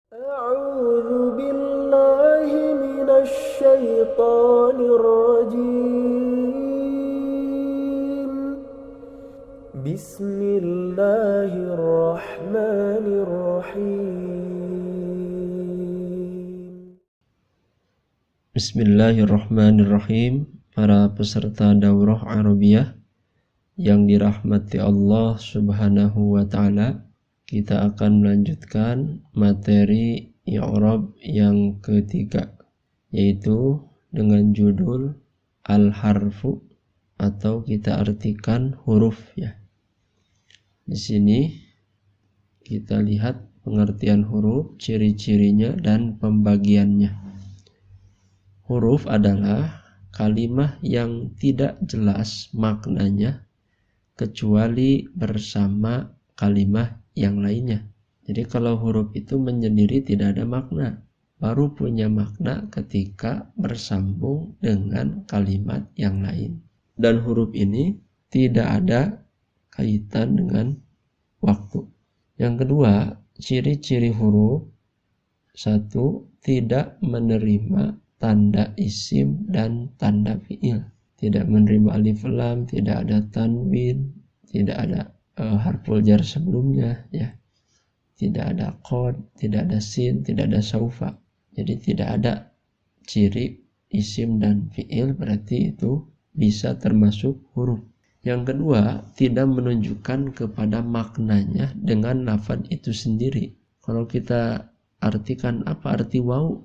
أعوذ بالله من الشيطان الرجيم بسم الله الرحمن الرحيم Bismillahirrahmanirrahim. Para peserta daurah Arabiyah yang dirahmati Allah Subhanahu wa taala, kita akan melanjutkan materi i'rab yang ketiga, yaitu dengan judul al-harfu, atau kita artikan huruf ya. Di sini kita lihat pengertian huruf, ciri-cirinya dan pembagiannya. Huruf adalah kalimat yang tidak jelas maknanya kecuali bersama kalimat yang lainnya. Jadi kalau huruf itu menyendiri tidak ada makna, baru punya makna ketika bersambung dengan kalimat yang lain. Dan huruf ini tidak ada kaitan dengan waktu. Yang kedua, ciri-ciri huruf: satu, tidak menerima tanda isim dan tanda fi'il. Tidak menerima alif lam, tidak ada tanwin, tidak ada harful jar sebelumnya ya. Tidak ada qad, tidak ada sin, tidak ada saufa. Jadi tidak ada ciri isim dan fi'il, berarti itu bisa termasuk huruf. Yang kedua, tidak menunjukkan kepada maknanya dengan lafaz itu sendiri. Kalau kita artikan apa arti waw,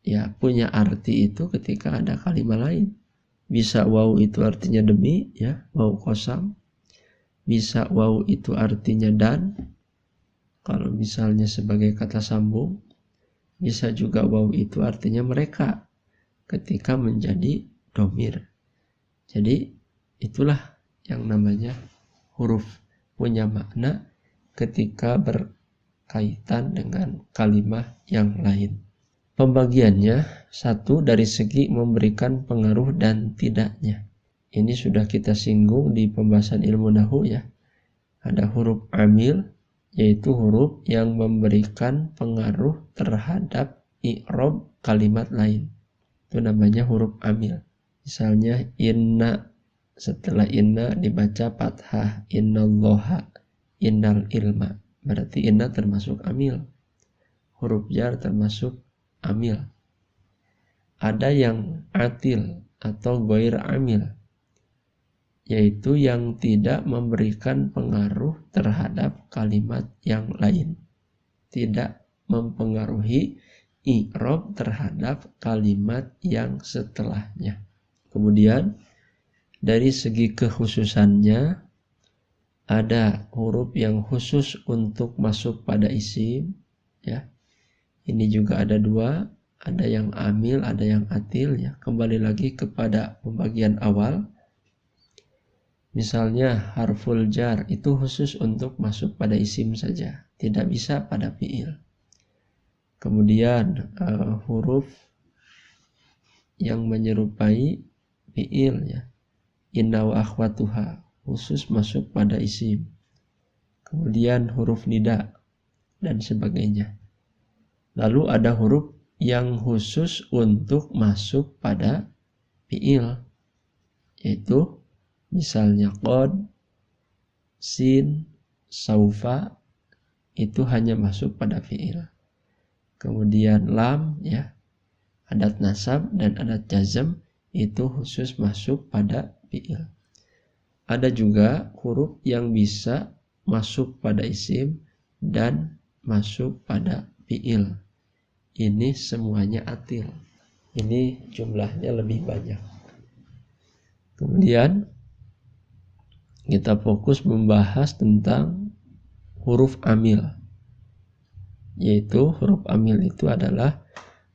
ya punya arti itu ketika ada kalimat lain. Bisa waw itu artinya demi ya, waw qasam. Bisa waw itu artinya dan, kalau misalnya sebagai kata sambung. Bisa juga waw itu artinya mereka ketika menjadi dhamir. Jadi itulah yang namanya huruf, punya makna ketika berkaitan dengan kalimat yang lain. Pembagiannya: satu, dari segi memberikan pengaruh dan tidaknya. Ini sudah kita singgung di pembahasan ilmu nahwu ya. Ada huruf amil, yaitu huruf yang memberikan pengaruh terhadap i'rab kalimat lain. Itu namanya huruf amil. Misalnya inna, setelah inna dibaca fathah, innallaha, innal ilma. Berarti inna termasuk amil. Huruf jar termasuk amil. Ada yang atil atau ghair amil, yaitu yang tidak memberikan pengaruh terhadap kalimat yang lain, tidak mempengaruhi i'rab terhadap kalimat yang setelahnya. Kemudian dari segi kekhususannya, ada huruf yang khusus untuk masuk pada isim ya. Ini juga ada dua, ada yang amil, ada yang atil ya. Kembali lagi kepada pembagian awal. Misalnya harful jar itu khusus untuk masuk pada isim saja, tidak bisa pada fi'il. Kemudian huruf yang menyerupai fi'il ya. Inna wa akhwatuha khusus masuk pada isim. Kemudian huruf nida dan sebagainya. Lalu ada huruf yang khusus untuk masuk pada fi'il, yaitu misalnya qad, sin, saufa, itu hanya masuk pada fi'il. Kemudian lam ya, adat nasab dan adat jazm, itu khusus masuk pada fi'il. Ada juga huruf yang bisa masuk pada isim dan masuk pada fi'il. Ini semuanya atil. Ini jumlahnya lebih banyak. Kemudian kita fokus membahas tentang huruf amil. Yaitu huruf amil itu adalah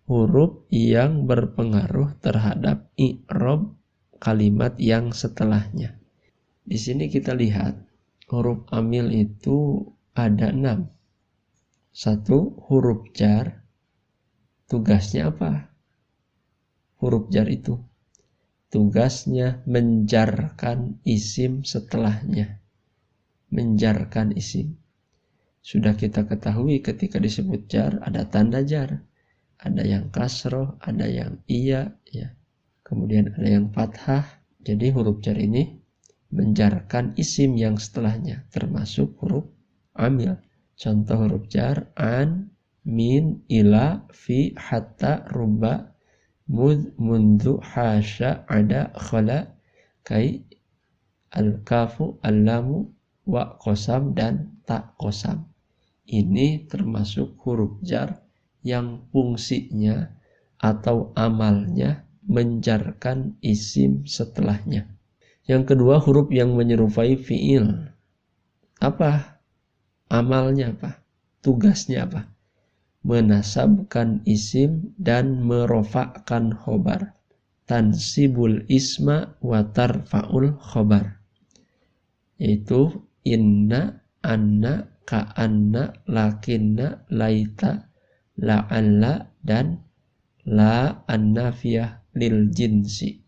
huruf yang berpengaruh terhadap i'rab kalimat yang setelahnya. Di sini kita lihat huruf amil itu ada 6. Satu, huruf jar. Tugasnya apa? Huruf jar itu tugasnya menjarkan isim setelahnya. Menjarkan isim. Sudah kita ketahui ketika disebut jar ada tanda jar, ada yang kasroh, ada yang iya, ya. Kemudian ada yang fathah. Jadi huruf jar ini menjarkan isim yang setelahnya, termasuk huruf amil. Contoh huruf jar: an, min, ila, fi, hatta, ruba, mud, mundu, hasya, ada, khala, kai, al-kafu, al-lamu, wa, qasam, dan ta qasam. Ini termasuk huruf jar yang fungsinya atau amalnya menjarkan isim setelahnya. Yang kedua, huruf yang menyerupai fiil. Apa amalnya, apa tugasnya, apa? Menasabkan isim dan merofakkan khobar. Tansibul isma wa tarfa'ul khobar, yaitu inna, anna, ka'anna, lakinna, laita, la'alla, dan la annafiyah lil jinsi.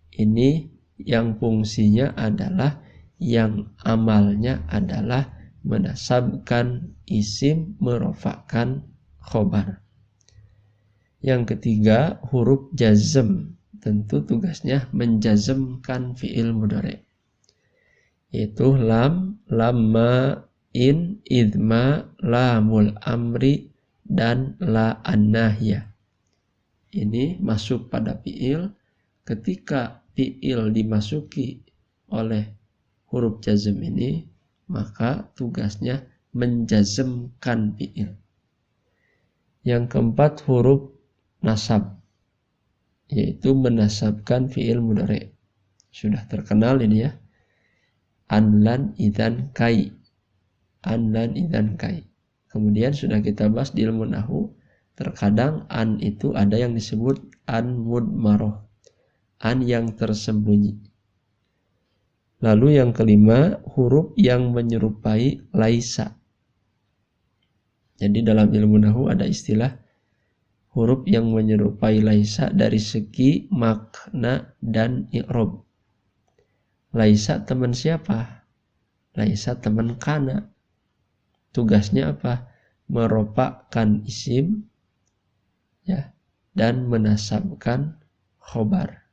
Ini yang fungsinya adalah, yang amalnya adalah menasabkan isim, merofakkan khobar. Yang ketiga, huruf jazm. Tentu tugasnya menjazmkan fi'il mudhari', yaitu lam, lamma, in, idma, lamul amri, dan la annahiyah. Ini masuk pada fi'il. Ketika fi'il dimasuki oleh huruf jazm ini, maka tugasnya menjazmkan fi'il. Yang keempat, huruf nasab, yaitu menasabkan fi'il mudhari'. Sudah terkenal ini ya. An, lan, idan, kai. An, lan, idan, kai. Kemudian sudah kita bahas di ilmu nahwu, terkadang an itu ada yang disebut an mudmaroh, an yang tersembunyi. Lalu yang kelima, huruf yang menyerupai laisa. Jadi dalam ilmu nahwu ada istilah huruf yang menyerupai laisa dari segi makna dan i'rab. Laisa teman siapa? Laisa teman kana. Tugasnya apa? Merofakkan isim, ya, dan menasabkan khobar.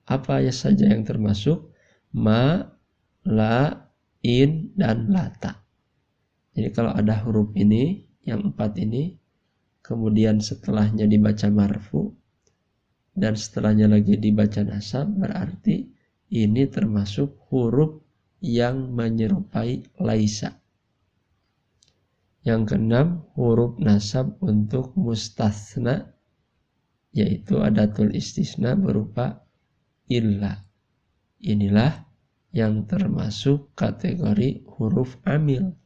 Apa ya saja yang termasuk? Ma, la, in, dan lata. Jadi kalau ada huruf ini, yang 4 ini, kemudian setelahnya dibaca marfu, dan setelahnya lagi dibaca nasab, berarti ini termasuk huruf yang menyerupai laisa. Yang keenam, huruf nasab untuk mustatsna, yaitu adatul istisna berupa illa. Inilah yang termasuk kategori huruf amil.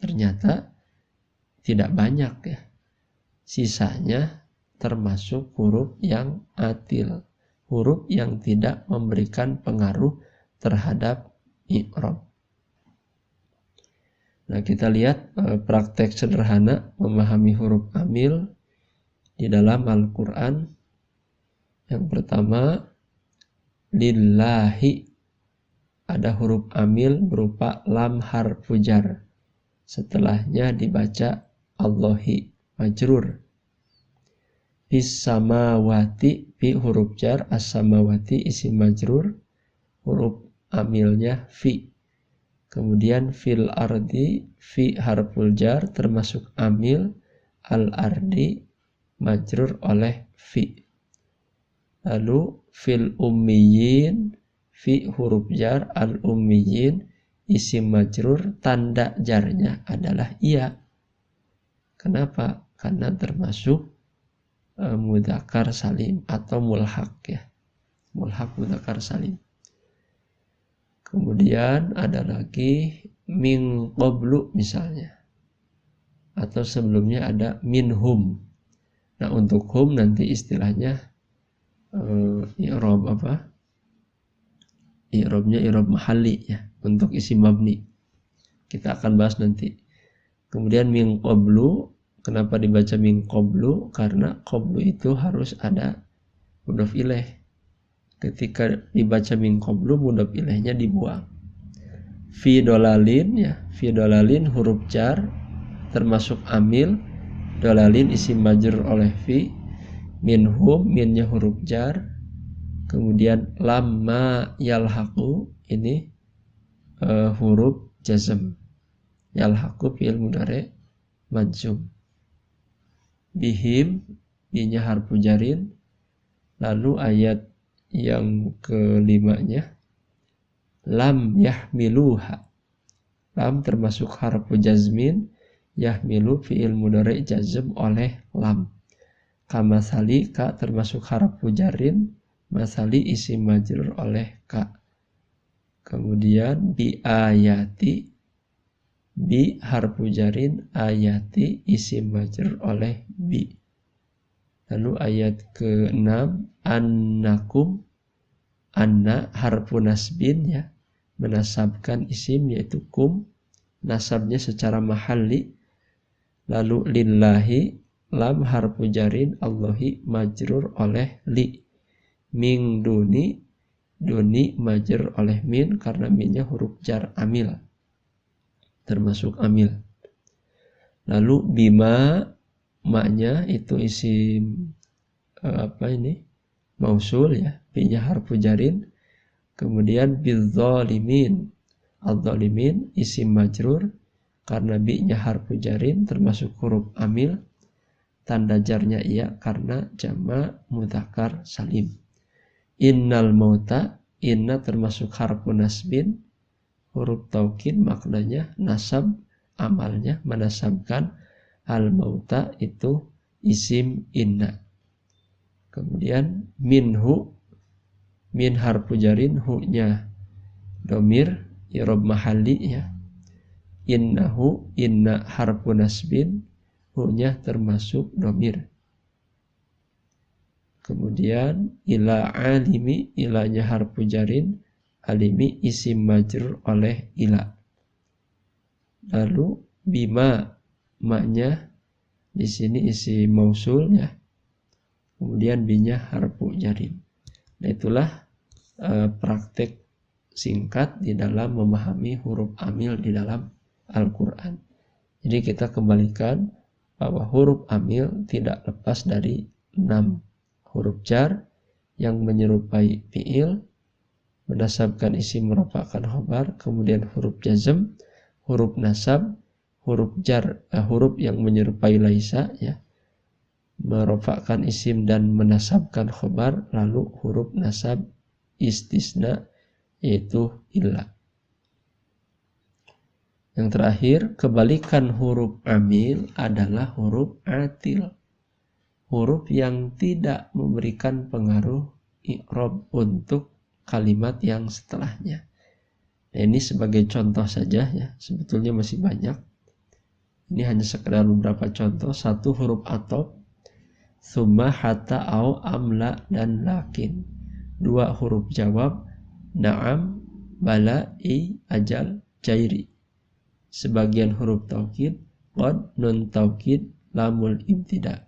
Ternyata tidak banyak ya. Sisanya termasuk huruf yang atil, huruf yang tidak memberikan pengaruh terhadap i'rab. Nah, kita lihat praktek sederhana memahami huruf amil di dalam Al-Quran. Yang pertama, lillahi, ada huruf amil berupa lam harfu jar. Setelahnya dibaca Allahi, majrur. Fis samawati, fi huruf jar, as-samawati isim majrur, huruf amilnya fi. Kemudian fil ardi, fi harful jar termasuk amil, al ardi majrur oleh fi. Lalu fil ummiyin, fi huruf jar, al ummiyin isim majrur, tanda jarnya adalah iya. Kenapa? Karena termasuk mudzakkar salim atau mulhaq ya. Mulhaq mudzakkar salim. Kemudian ada lagi min qablu misalnya. Atau sebelumnya ada minhum. Nah, untuk hum nanti istilahnya i'rab apa? I'rabnya i'rab mahalli ya, untuk isim mabni. Kita akan bahas nanti. Kemudian min qablu, kenapa dibaca min qablu? Karena qablu itu harus ada mudhof ilaih. Ketika dibaca min qablu, mudhof ilaihnya dibuang. fi dolalin ya, fi dolalin huruf jar termasuk amil, dolalin isim majrur oleh fi, minhum minnya huruf jar, kemudian lamma yalhaqu ini huruf jazm, yalhaqu fi'il mudhari majzum, bihim binya harfu jarin. Lalu ayat yang kelimanya lam yahmiluha, lam termasuk harfu jazmin, yahmilu fi'il mudhari jazm oleh lam. Kamasali ka termasuk harfu jarin, masali isim majrur oleh ka. Kemudian bi ayati, bi harfu jarin, ayati isim majrur oleh bi. Lalu ayat ke-6 annakum, anna harfu nasbin ya, menasabkan isim yaitu kum, nasabnya secara mahalli. Lalu lillahi, lam harfu jarin, Allahi majrur oleh li. Min duni, duni majrur oleh min karena minnya huruf jar amil, termasuk amil. Lalu bima, maknya itu isim mausul ya, binya harfu jarin. Kemudian bidzalimin, adzalimin isim majrur karena binya harfu jarin termasuk huruf amil, tanda jarnya iya karena jama mudzakkar salim. Innal mauta, inna termasuk harfu nasbin, huruf taukid maknanya nasab, amalnya menasabkan. Al mauta itu isim inna. Kemudian minhu, min harfu jarin, hu-nya domir i'rab mahalli ya. Innahu, inna harfu nasbin, hu-nya termasuk domir. Kemudian ila alimi, ilanya harfu jarin, alimi isim majrur oleh ila. Lalu bima, maknya di sini isim mausul ya. Kemudian binya harfu jarin. Nah itulah praktek singkat di dalam memahami huruf amil di dalam Al-Quran. Jadi kita kembalikan bahwa huruf amil tidak lepas dari 6 huruf jar yang menyerupai fi'il, menasabkan isim merofakkan khobar, kemudian huruf jazm, huruf nasab, huruf jar, huruf yang menyerupai laisa ya, merofakkan isim dan menasabkan khobar, lalu huruf nasab istisna yaitu illa. Yang terakhir, kebalikan huruf amil adalah huruf atil, huruf yang tidak memberikan pengaruh i'rab untuk kalimat yang setelahnya. Nah, ini sebagai contoh saja ya, sebetulnya masih banyak. Ini hanya sekedar beberapa contoh. 1 huruf atop, summa, hatta, au, amla, dan lakin. 2 huruf jawab, na'am, bala, i, ajal, jairi. Sebagian huruf taukid, qad, nun taukid, lamul ibtida.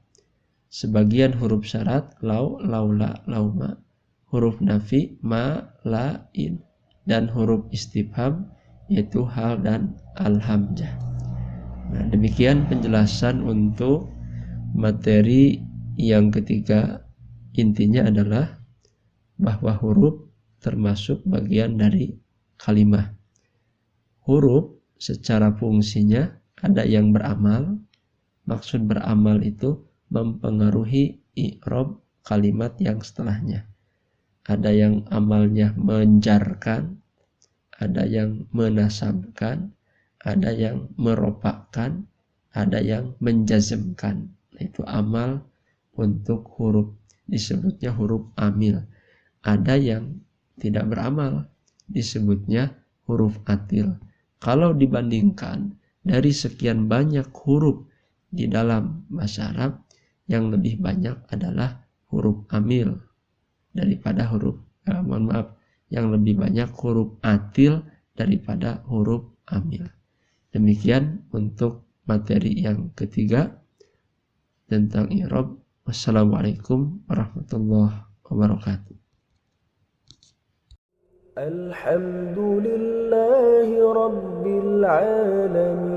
Sebagian huruf syarat, lau, laula, lauma. Huruf nafi, ma, la, in. Dan huruf istifham yaitu hal dan al-hamzah. Nah, demikian penjelasan untuk materi yang ketiga. Intinya adalah bahwa huruf termasuk bagian dari kalimah. Huruf secara fungsinya ada yang beramal. Maksud beramal itu mempengaruhi i'rab kalimat yang setelahnya. Ada yang amalnya menjarkan, ada yang menasabkan, ada yang merofakkan, ada yang menjazmkan. Itu amal untuk huruf, disebutnya huruf amil. Ada yang tidak beramal, disebutnya huruf atil. Kalau dibandingkan dari sekian banyak huruf di dalam bahasa Arab, yang lebih banyak adalah huruf amil daripada huruf yang lebih banyak huruf atil daripada huruf amil. Demikian untuk materi yang ketiga tentang i'rab. Wassalamualaikum warahmatullahi wabarakatuh. Alhamdulillahi رب العالمين.